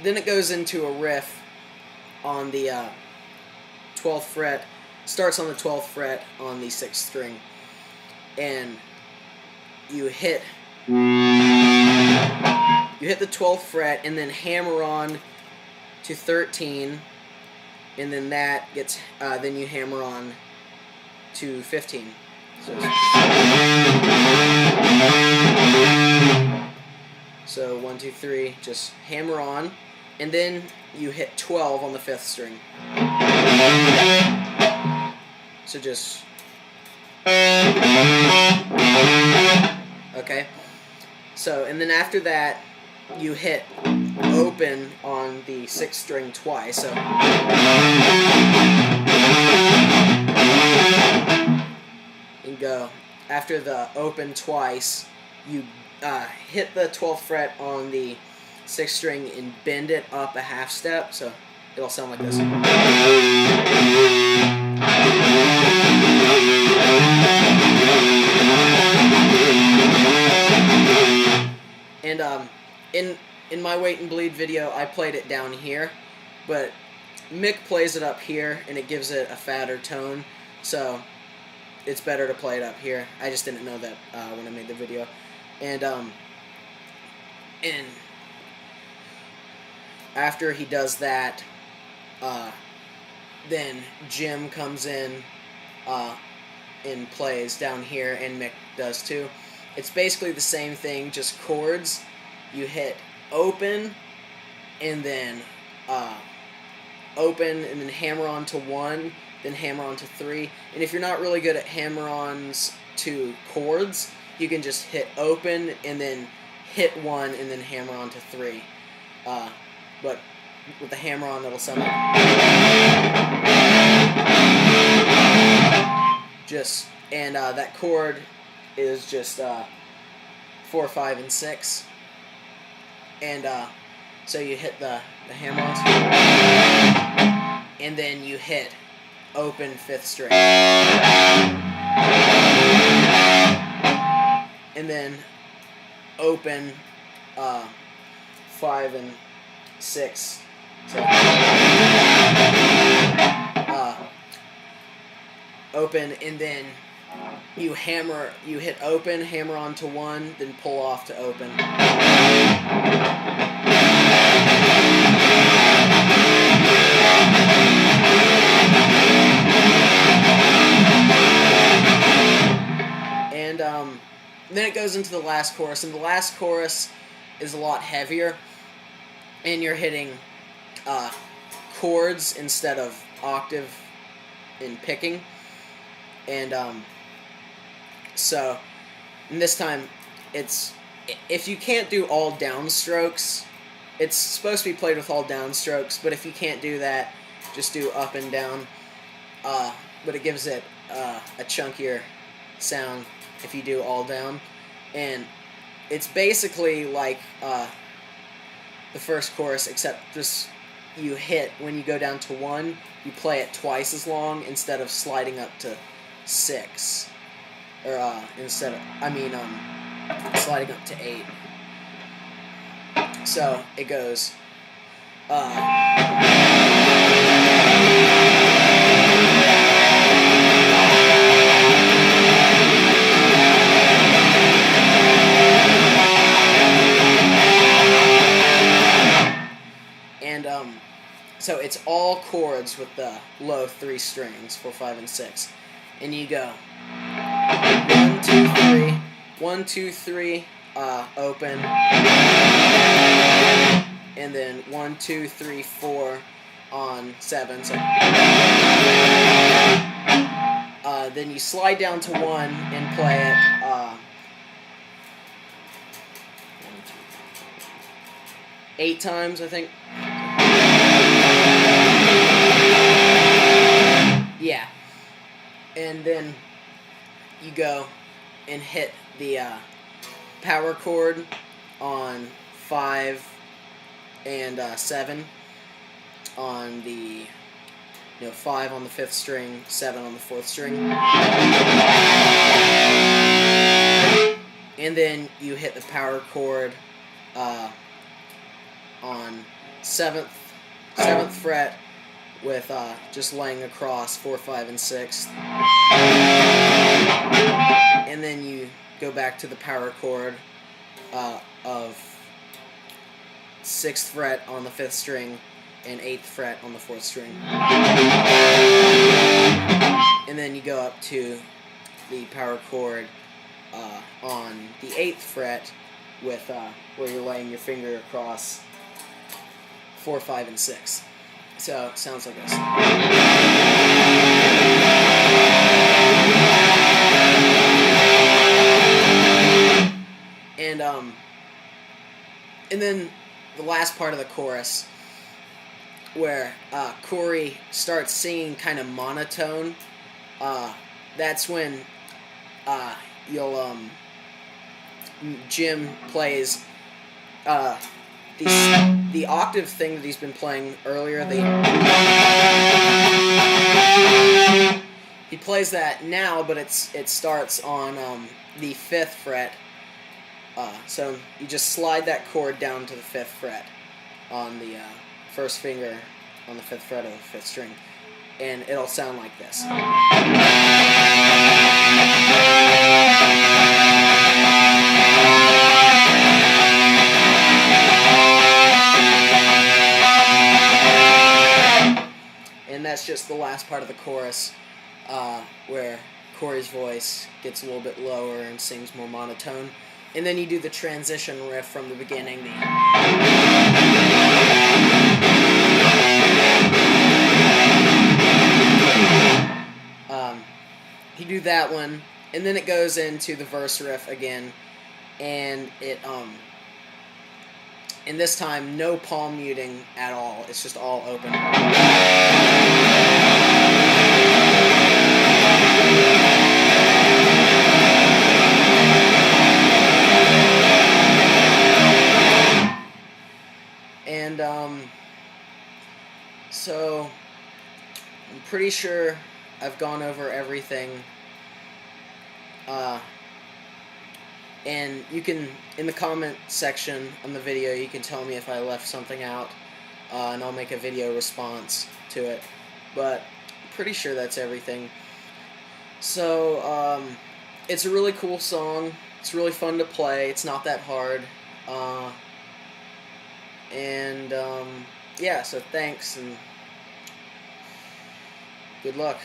then it goes into a riff on the 12th fret. Starts on the 12th fret on the 6th string, and you hit the 12th fret and then hammer on to 13, and then that gets then you hammer on to 15. So 1, 2, 3, just hammer on, and then you hit 12 on the 5th string. So just okay. So, and then after that, you hit open on the 6th string twice. So and go. After the open twice, you hit the 12th fret on the 6th string and bend it up a half step. So it'll sound like this. And in my Wait and Bleed video, I played it down here, but Mick plays it up here, and it gives it a fatter tone, so it's better to play it up here. I just didn't know that when I made the video. And after he does that, then Jim comes in and plays down here, and Mick does too. It's basically the same thing, just chords. You hit open, and then open, and then hammer on to 1, then hammer on to 3. And if you're not really good at hammer-ons to chords, you can just hit open, and then hit 1, and then hammer on to 3. But with the hammer-on, it'll sound like just, and that chord is just 4, 5, and 6. And so you hit the hammer-ons, and then you hit open 5th string, and then open 5 and 6. So open, and then you hit open, hammer on to 1, then pull off to open. And then it goes into the last chorus, and the last chorus is a lot heavier, and you're hitting chords instead of octave in picking. And so, and this time, it's, if you can't do all downstrokes, it's supposed to be played with all downstrokes, but if you can't do that, just do up and down. But it gives it a chunkier sound if you do all down. And it's basically like the first chorus, except just you hit, when you go down to 1, you play it twice as long instead of sliding up to 6. Or sliding up to 8. So it goes and so it's all chords with the low 3 strings, 4, 5, and 6. And you go 1, 2, 3, 1, 2, 3, open, and then 1, 2, 3, 4 on 7. So then you slide down to 1 and play it 8 times, I think. Yeah. And then you go and hit the power chord on 5 and 7 on the 5 on the 5th string, 7 on the 4th string, and then you hit the power chord on seventh fret with just laying across 4, 5, and 6, and then you go back to the power chord of 6th fret on the 5th string and 8th fret on the 4th string, and then you go up to the power chord on the 8th fret with where you're laying your finger across 4, 5, and 6. So it sounds like this. And then the last part of the chorus, where Corey starts singing kind of monotone. That's when Jim plays the octave thing that he's been playing earlier. He plays that now, but it starts on the 5th fret. So you just slide that chord down to the 5th fret on the first finger on the 5th fret of the 5th string, and it'll sound like this. And that's just the last part of the chorus, where Corey's voice gets a little bit lower and sings more monotone. And then you do the transition riff from the beginning. You do that one, and then it goes into the verse riff again, and and this time no palm muting at all. It's just all open. And so I'm pretty sure I've gone over everything. And you can, in the comment section on the video, you can tell me if I left something out, and I'll make a video response to it. But I'm pretty sure that's everything. So it's a really cool song. It's really fun to play. It's not that hard. Yeah, so thanks and good luck.